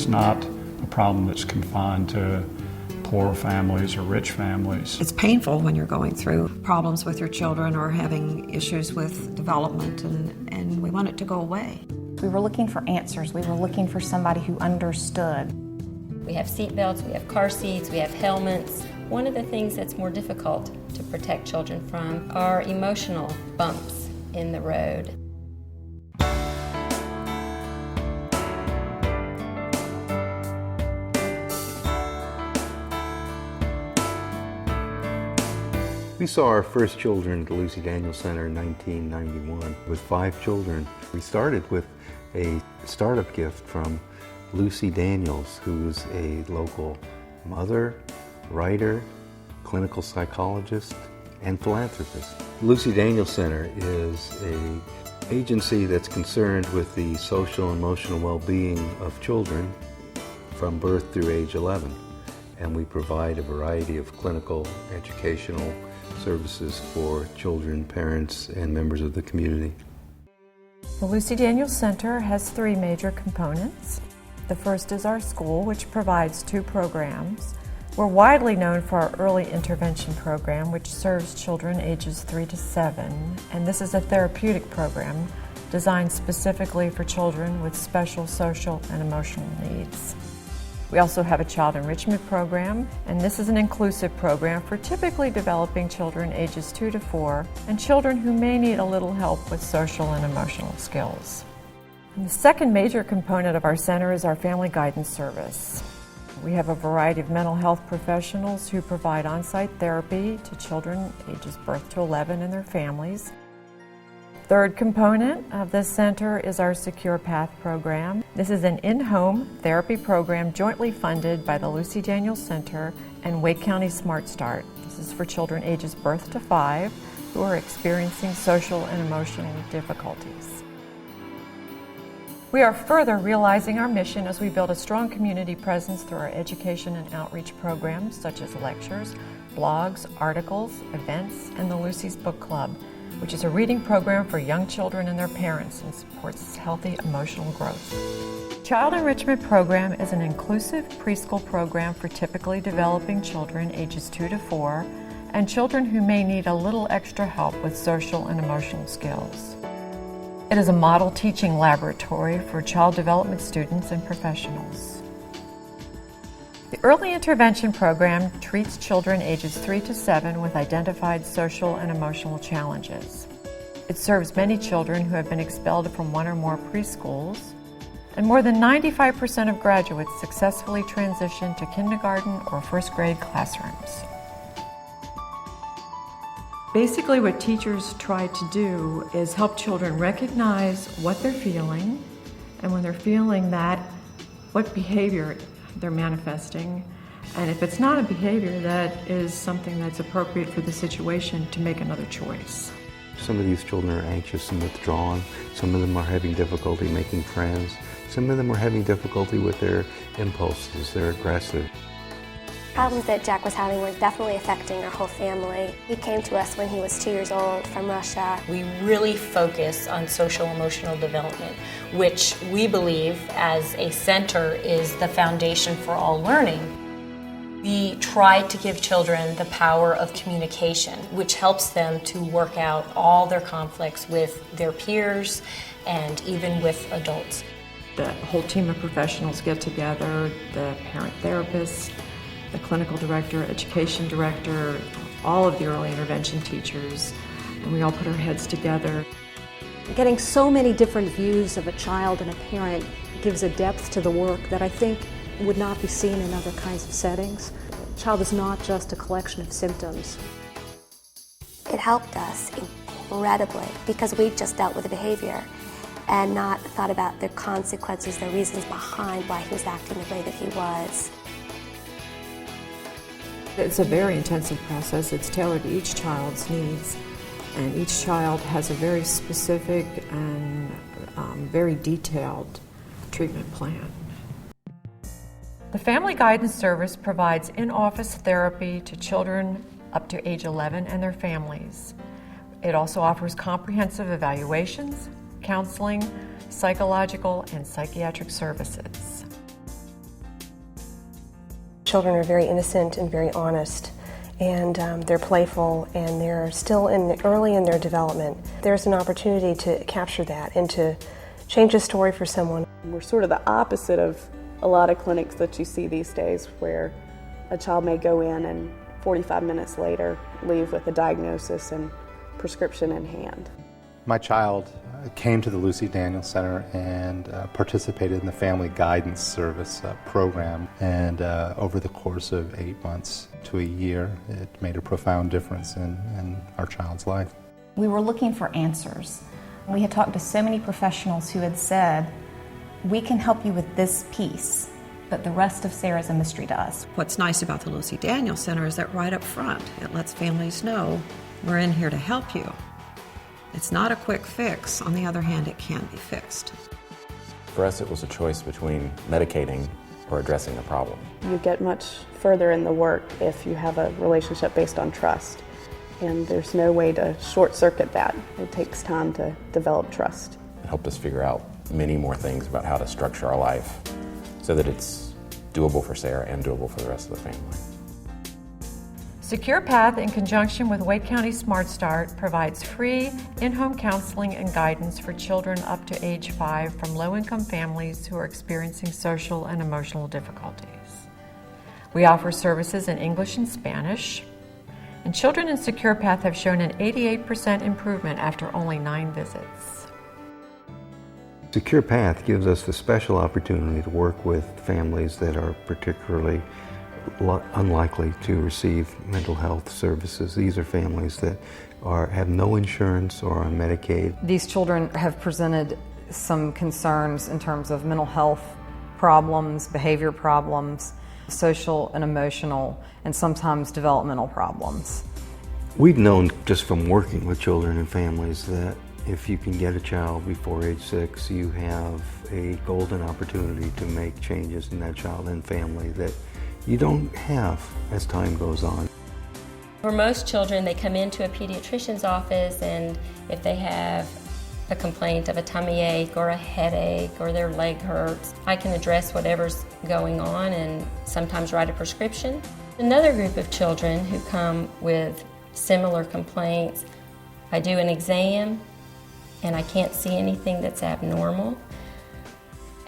It's not a problem that's confined to poor families or rich families. It's painful when you're going through problems with your children or having issues with development, and we want it to go away. We were looking for answers. We were looking for somebody who understood. We have seat belts, we have car seats, we have helmets. One of the things that's more difficult to protect children from are emotional bumps in the road. We saw our first children at the Lucy Daniels Center in 1991 with 5 children. We started with a startup gift from Lucy Daniels, who's a local mother, writer, clinical psychologist, and philanthropist. Lucy Daniels Center is an agency that's concerned with the social and emotional well-being of children from birth through age 11. And we provide a variety of clinical, educational services for children, parents, and members of the community. The Lucy Daniels Center has 3 major components. The first is our school, which provides 2 programs. We're widely known for our early intervention program, which serves children ages 3 to 7, and this is a therapeutic program designed specifically for children with special social and emotional needs. We also have a child enrichment program, and this is an inclusive program for typically developing children ages 2 to 4 and children who may need a little help with social and emotional skills. And the second major component of our center is our family guidance service. We have a variety of mental health professionals who provide on-site therapy to children ages birth to 11 and their families. Third component of this center is our Secure Path program. This is an in-home therapy program jointly funded by the Lucy Daniels Center and Wake County Smart Start. This is for children ages birth to 5 who are experiencing social and emotional difficulties. We are further realizing our mission as we build a strong community presence through our education and outreach programs such as lectures, blogs, articles, events, and the Lucy's Book Club, which is a reading program for young children and their parents and supports healthy emotional growth. Child Enrichment Program is an inclusive preschool program for typically developing children ages 2 to 4 and children who may need a little extra help with social and emotional skills. It is a model teaching laboratory for child development students and professionals. The Early Intervention Program treats children ages 3 to 7 with identified social and emotional challenges. It serves many children who have been expelled from 1 or more preschools, and more than 95% of graduates successfully transition to kindergarten or first grade classrooms. Basically, what teachers try to do is help children recognize what they're feeling, and when they're feeling that, what behavior they're manifesting, and if it's not a behavior that is something that's appropriate for the situation, to make another choice. Some of these children are anxious and withdrawn. Some of them are having difficulty making friends. Some of them are having difficulty with their impulses. They're aggressive. Problems that Jack was having were definitely affecting our whole family. He came to us when he was 2 years old from Russia. We really focus on social emotional development, which we believe as a center is the foundation for all learning. We try to give children the power of communication, which helps them to work out all their conflicts with their peers and even with adults. The whole team of professionals get together, the parent therapists, the clinical director, education director, all of the early intervention teachers, and we all put our heads together. Getting so many different views of a child and a parent gives a depth to the work that I think would not be seen in other kinds of settings. A child is not just a collection of symptoms. It helped us incredibly because we just dealt with the behavior and not thought about the consequences, the reasons behind why he was acting the way that he was. It's a very intensive process. It's tailored to each child's needs, and each child has a very specific and very detailed treatment plan. The Family Guidance Service provides in-office therapy to children up to age 11 and their families. It also offers comprehensive evaluations, counseling, psychological and psychiatric services. children are very innocent and very honest, and they're playful, and they're still early in their development. There's an opportunity to capture that and to change the story for someone. We're sort of the opposite of a lot of clinics that you see these days, where a child may go in and 45 minutes later leave with a diagnosis and prescription in hand. My child came to the Lucy Daniels Center and participated in the Family Guidance Service program, and over the course of 8 months to a year, it made a profound difference in our child's life. We were looking for answers. We had talked to so many professionals who had said, we can help you with this piece, but the rest of Sarah's a mystery to us. What's nice about the Lucy Daniels Center is that right up front, it lets families know we're in here to help you. It's not a quick fix. On the other hand, it can be fixed. For us, it was a choice between medicating or addressing a problem. You get much further in the work if you have a relationship based on trust, and there's no way to short-circuit that. It takes time to develop trust. It helped us figure out many more things about how to structure our life so that it's doable for Sarah and doable for the rest of the family. Secure Path, in conjunction with Wake County Smart Start, provides free in-home counseling and guidance for children up to age 5 from low-income families who are experiencing social and emotional difficulties. We offer services in English and Spanish, and children in Secure Path have shown an 88% improvement after only 9 visits. Secure Path gives us the special opportunity to work with families that are particularly unlikely to receive mental health services. These are families that have no insurance or are on Medicaid. These children have presented some concerns in terms of mental health problems, behavior problems, social and emotional, and sometimes developmental problems. We've known just from working with children and families that if you can get a child before age 6, you have a golden opportunity to make changes in that child and family that you don't have as time goes on. For most children, they come into a pediatrician's office, and if they have a complaint of a tummy ache or a headache or their leg hurts, I can address whatever's going on and sometimes write a prescription. Another group of children who come with similar complaints, I do an exam and I can't see anything that's abnormal,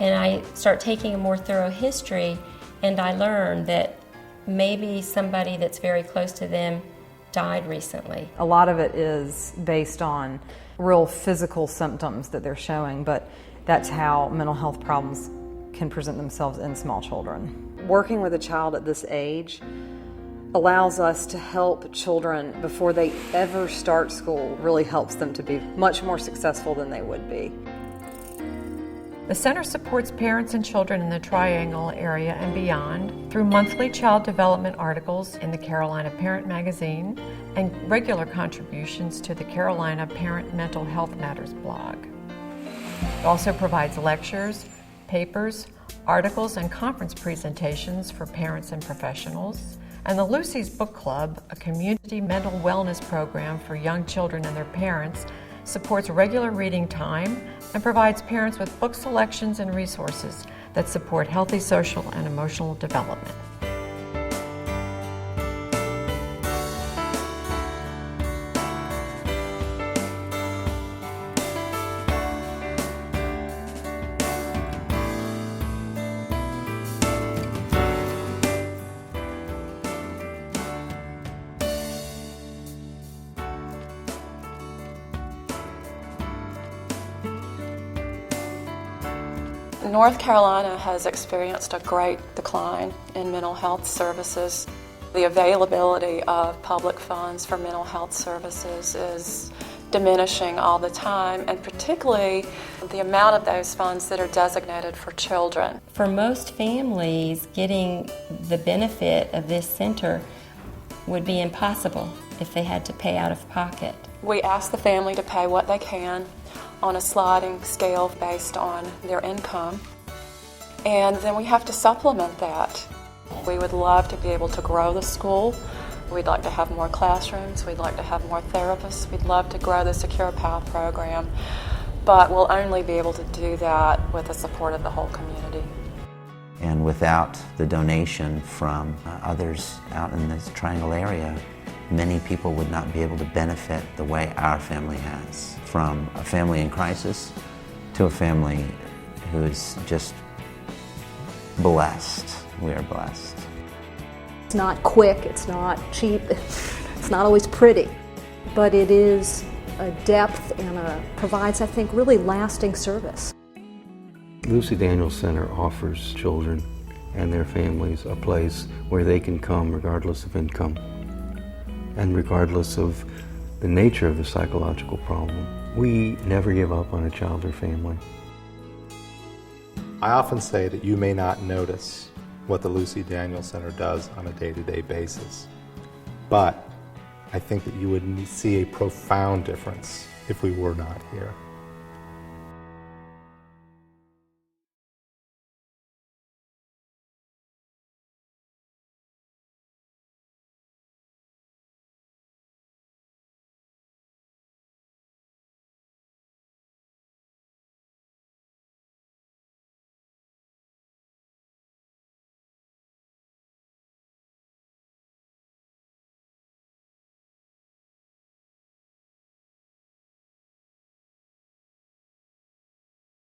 and I start taking a more thorough history, and I learn that maybe somebody that's very close to them died recently. A lot of it is based on real physical symptoms that they're showing, but that's how mental health problems can present themselves in small children. Working with a child at this age allows us to help children before they ever start school, really helps them to be much more successful than they would be. The center supports parents and children in the Triangle area and beyond through monthly child development articles in the Carolina Parent Magazine and regular contributions to the Carolina Parent Mental Health Matters blog. It also provides lectures, papers, articles, and conference presentations for parents and professionals, and the Lucy's Book Club, a community mental wellness program for young children and their parents, supports regular reading time and provides parents with book selections and resources that support healthy social and emotional development. North Carolina has experienced a great decline in mental health services. The availability of public funds for mental health services is diminishing all the time, and particularly the amount of those funds that are designated for children. For most families, getting the benefit of this center would be impossible if they had to pay out of pocket. We ask the family to pay what they can on a sliding scale based on their income, and then we have to supplement that. We would love to be able to grow the school. We'd like to have more classrooms, we'd like to have more therapists, we'd love to grow the Secure Path program, but we'll only be able to do that with the support of the whole community. And without the donation from others out in this Triangle area, many people would not be able to benefit the way our family has. From a family in crisis to a family who is just blessed. We are blessed. It's not quick, it's not cheap, it's not always pretty, but it is a depth and provides, I think, really lasting service. Lucy Daniels Center offers children and their families a place where they can come regardless of income and regardless of the nature of the psychological problem. We never give up on a child or family. I often say that you may not notice what the Lucy Daniels Center does on a day-to-day basis, but I think that you would see a profound difference if we were not here.